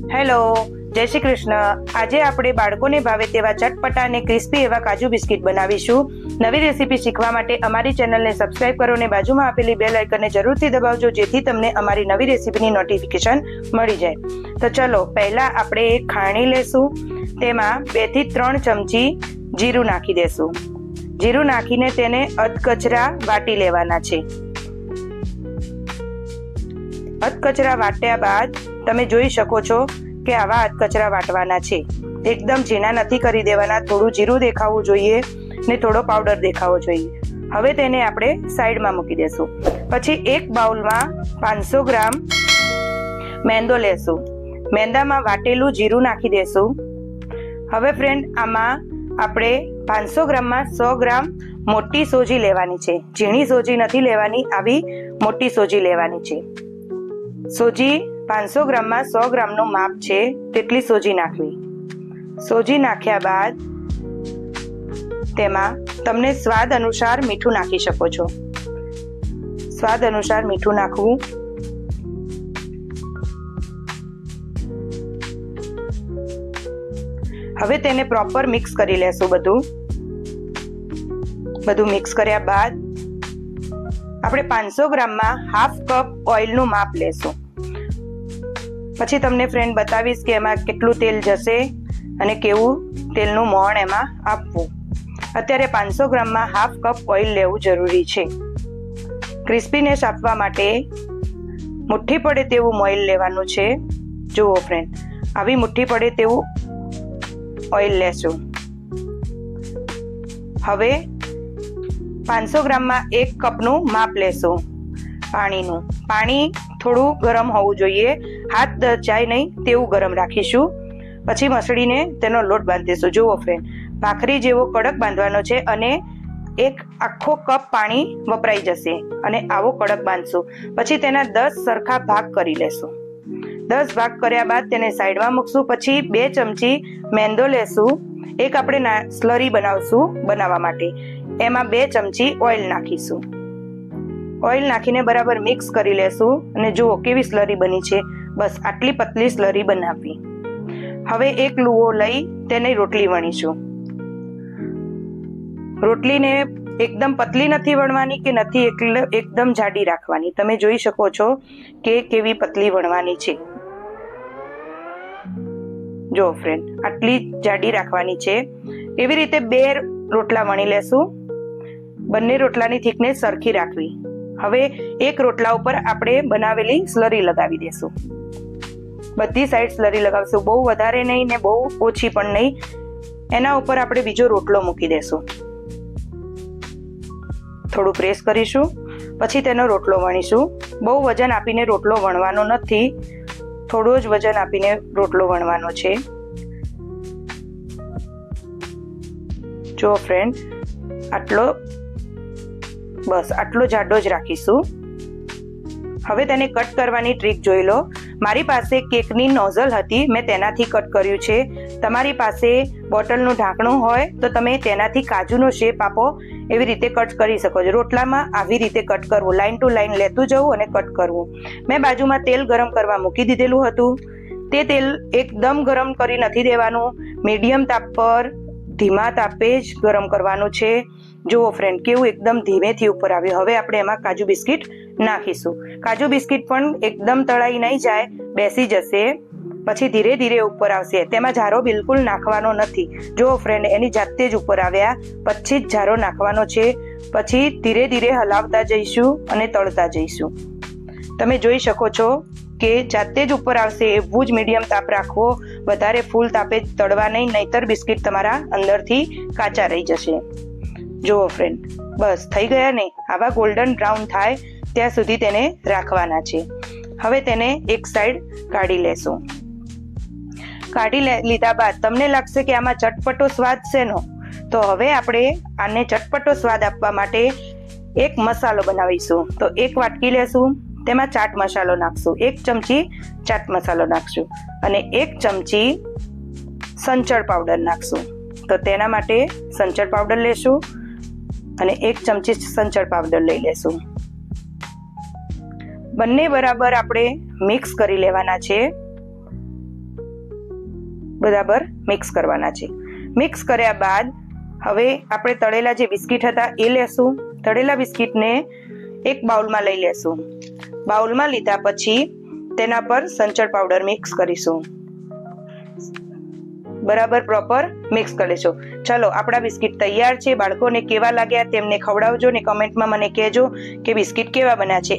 Hello, જય શ્રી કૃષ્ણ. આજે આપણે બાળકોને ભાવે તેવા ચટપટા અને ક્રિસ્પી એવા કાજુ બિસ્કિટ બનાવીશું. નવી રેસીપી શીખવા માટે અમારી ચેનલને સબસ્ક્રાઇબ કરો અને બાજુમાં આપેલી બેલ આઇકનને જરૂરથી દબાવજો, જેથી તમને અમારી નવી રેસીપીની નોટિફિકેશન મળી જાય. તો ચલો, પહેલા આપણે એક ખાણી લેશું. તેમાં 2 થી 3 ચમચી જીરું નાખી દેશું. જીરું નાખીને તેને અધકચરા વાટી લેવાના છે. અધકચરા વાટ્યા બાદ તમે જોઈ શકો છો કે આવા અધકચરા વાટવાના છે. એકદમ ઝીણા નથી કરી દેવાના. થોડું જીરું દેખાવું જોઈએ ને થોડો પાવડર દેખાવો જોઈએ. હવે તેને આપણે સાઈડમાં મૂકી દેશું. પછી એક બાઉલમાં 500 ગ્રામ મેંદો લેશું. મેંદામાં વાટેલું જીરું નાખી દેશું. હવે ફ્રેન્ડ, આમાં આપણે 500 ગ્રામમાં 100 ગ્રામ મોટી સોજી લેવાની છે. ઝીણી સોજી નથી લેવાની, આવી મોટી સોજી લેવાની છે. સોજી 500 ગ્રામમાં 100 ગ્રામનું માપ છે તેટલી સોજી નાખવી. સોજી નાખ્યા બાદ તેમાં તમને સ્વાદ અનુસાર મીઠું નાખી શકો છો. સ્વાદ અનુસાર મીઠું નાખવું. હવે તેને પ્રોપર મિક્સ કરી લેશું. બધું મિક્સ કર્યા બાદ આપણે 500 ગ્રામમાં હાફ કપ ઓઇલનું માપ લેશું. પછી તમને ફ્રેન્ડ બતાવીશ કે એમાં કેટલું તેલ જશે અને કેવું તેલનું મોણ એમાં આપવું. અત્યારે 500 ગ્રામમાં હાફ કપ ઓઇલ લેવું જરૂરી છે. ક્રિસ્પીનેસ આપવા માટે મુઠ્ઠી પડે તેવું ઓઇલ લેવાનું છે. જુઓ ફ્રેન્ડ, આવી મુઠ્ઠી પડે તેવું ઓઇલ લેશું. હવે 500 ગ્રામમાં 1 કપનું માપ લેશું પાણીનું. પાણી થોડું ગરમ હોવું જોઈએ, હાથ જાય નહીં તેવું ગરમ રાખીશું. પછી મસળીને તેનો લોટ બાંધીશું. જુઓ ફ્રેન્ડ, ભાખરી જેવો કડક બાંધવાનો છે અને એક આખો કપ પાણી વપરાઈ જશે અને આવો કડક બાંધશું. પછી તેના 10 સરખા ભાગ કરી લેશું. 10 ભાગ કર્યા બાદ તેને સાઈડમાં મૂકશું. પછી 2 ચમચી મેંદો લેશું. એક આપણે સ્લરી બનાવવા માટે એમાં 2 ચમચી ઓઇલ નાખીશું. ઓઇલ નાખીને બરાબર મિક્સ કરી લેશું અને જુઓ કેવી સ્લરી બની છે. બસ આટલી પતલી સ્લરી બનાવવી. હવે એક લુઓ લઈ તેને રોટલી વણીશું. રોટલીને એકદમ પતલી નથી વણવાની કે નથી એકદમ જાડી રાખવાની. તમે જોઈ શકો છો કે કેવી પતલી વણવાની છે. જો ફ્રેન્ડ, આટલી જાડી રાખવાની છે. એવી રીતે 2 રોટલા વણી લેશું. બંને રોટલાની થિકનેસ સરખી રાખવી. હવે એક રોટલા ઉપર આપણે બનાવેલી સ્લરી લગાવી દેશું. બધી સાઈડ સ્લરી લગાવશું. બહુ વધારે નહીં ને બહુ ઓછી પણ નહીં. એના ઉપર આપણે બીજો રોટલો મૂકી દેશું. થોડું પ્રેસ કરીશું. પછી તેનો રોટલો વણીશું. બહુ વજન આપીને રોટલો વણવાનો નથી, થોડો જ વજન આપીને રોટલો વણવાનો છે. જો ફ્રેન્ડ, આટલો જાડો જ રાખીશું. હવે તેને કટ કરવાની ટ્રીક જોઈ લો. મારી પાસે કેકની નોઝલ હતી, મેં તેનાથી કટ કર્યું છે. તમારી પાસે બોટલનું ઢાંકણું હોય તો તમે તેનાથી કાજુનો શેપ આપો, એવી રીતે કટ કરી શકો છો. રોટલામાં આવી રીતે કટ કરવું, લાઈન ટુ લાઈન લેતું જવું અને કટ કરવું. મેં બાજુમાં તેલ ગરમ કરવા મૂકી દીધેલું હતું. તે તેલ એકદમ ગરમ કરી નથી દેવાનું, મીડિયમ તાપ પર ધીમા તાપે જ ગરમ કરવાનું છે. જુઓ ફ્રેન્ડ, કેવું એકદમ ધીમેથી ઉપર આવ્યું. હવે આપણે એમાં કાજુ બિસ્કિટ નાખીશું. કાજુ બિસ્કિટ પણ એકદમ તળાઈ નહીં જાય, બેસી જશે. પછી ધીરે ધીરે ઉપર આવશે. તેમાં ઝારો બિલકુલ નાખવાનો નથી. જુઓ ફ્રેન્ડ, એની જાતે જ ઉપર આવ્યા, પછી જ ઝારો નાખવાનો છે. પછી ધીરે ધીરે હલાવતા જઈશું અને તળતા જઈશું. તમે જોઈ શકો છો કે જાતે જ ઉપર આવશે. એવું જ મીડિયમ તાપ રાખવો, વધારે ફૂલ તાપે તળવા નહીં, નહીતર બિસ્કિટ તમારા અંદરથી કાચા રહી જશે. જુઓ ફ્રેન્ડ, બસ થઈ ગયા ને. આવા ગોલ્ડન બ્રાઉન થાય ત્યાં સુધી તેને રાખવાના છે. હવે તેને એક સાઈડ કાઢી લેશું. કાઢી લીધા બાદ તમને લાગશે કે આમાં ચટપટો સ્વાદ શેનો, તો હવે આપણે આને ચટપટો સ્વાદ આપવા માટે એક મસાલો બનાવીશું. તો એક વાટકી લેશું, તેમાં ચાટ મસાલો નાખશું. 1 ચમચી ચાટ મસાલો નાખશું અને 1 ચમચી સંચળ પાવડર નાખશું. તો તેના માટે સંચળ પાવડર લેશું અને 1 ચમચી સંચળ પાવડર લઈ લેશું. બંને બરાબર આપણે મિક્સ કરી લેવાના છે. બરાબર મિક્સ કરવાના છે. મિક્સ કર્યા બાદ હવે આપણે તળેલા જે બિસ્કિટ હતા એ લેશું. તળેલા બિસ્કિટને એક બાઉલમાં લઈ લેશું. બાઉલમાં લીધા પછી તેના પર સંચળ પાવડર મિક્સ કરીશું. બરાબર પ્રોપર મિક્સ કરી લેશો. ચલો, આપણા બિસ્કિટ તૈયાર છે. બાળકોને કેવા લાગ્યા તેમને ખવડાવજો ને કમેન્ટમાં મને કહેજો કે બિસ્કિટ કેવા બન્યા છે.